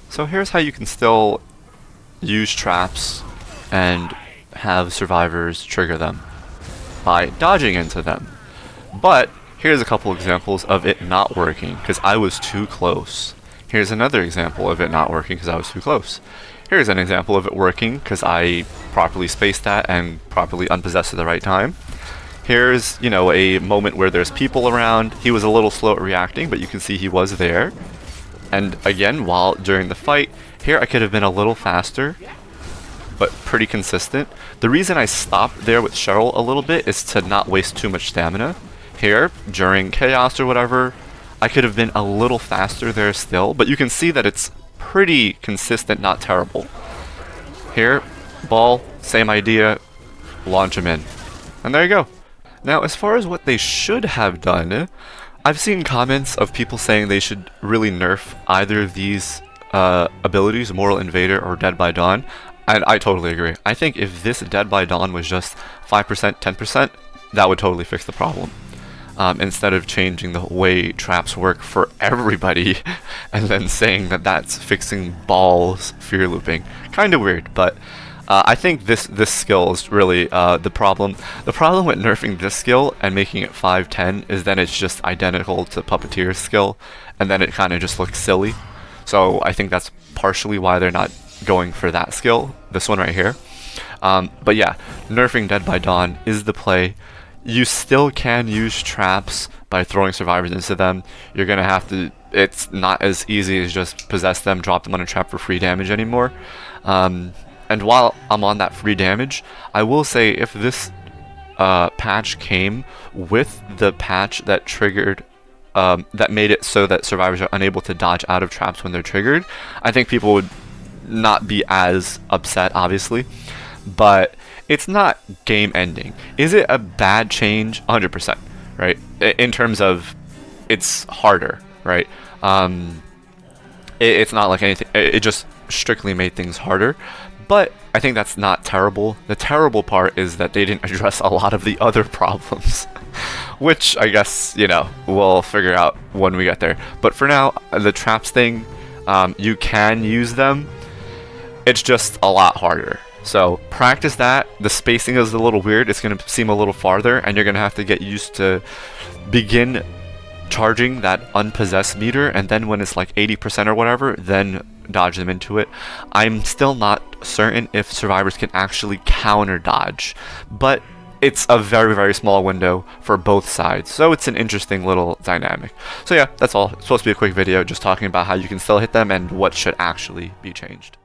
So here's how you can still use traps and have survivors trigger them by dodging into them. But here's a couple examples of it not working because I was too close. Here's another example of it not working because I was too close. Here's an example of it working because I properly spaced that and properly unpossessed at the right time. Here's, you know, a moment where there's people around. He was a little slow at reacting, but you can see he was there. And again, while during the fight, here I could have been a little faster, but pretty consistent. The reason I stopped there with Cheryl a little bit is to not waste too much stamina. Here, during Chaos or whatever, I could have been a little faster there still, but you can see that it's pretty consistent, not terrible. Here, ball, same idea, launch him in. And there you go. Now, as far as what they should have done, I've seen comments of people saying they should really nerf either of these abilities, Moral Invader or Dead by Dawn, and I totally agree. I think if this Dead by Dawn was just 5%, 10%, that would totally fix the problem. Instead of changing the way traps work for everybody and then saying that that's fixing balls fear looping. Kind of weird, but I think this skill is really the problem. The problem with nerfing this skill and making it 5-10 is then it's just identical to Puppeteer's skill, and then it kind of just looks silly. So I think that's partially why they're not going for that skill, this one right here. But yeah, nerfing Dead by Dawn is the play. You still can use traps by throwing survivors into them. You're gonna have to, it's not as easy as just possess them, drop them on a trap for free damage anymore. And while I'm on that free damage, I will say if this patch came with the patch that triggered, that made it so that survivors are unable to dodge out of traps when they're triggered, I think people would not be as upset, obviously. But it's not game ending. Is it a bad change? 100%, right? In terms of it's harder, right? It's not like anything, it just strictly made things harder. But I think that's not terrible. The terrible part is that they didn't address a lot of the other problems, which I guess, you know, we'll figure out when we get there. But for now, the traps thing, you can use them. It's just a lot harder. So practice that. The spacing is a little weird. It's going to seem a little farther, and you're going to have to get used to begin charging that unpossessed meter, and then when it's like 80% or whatever, then dodge them into it. I'm still not certain if survivors can actually counter dodge, but it's a very, very small window for both sides, so it's an interesting little dynamic. So yeah, that's all. It's supposed to be a quick video just talking about how you can still hit them and what should actually be changed.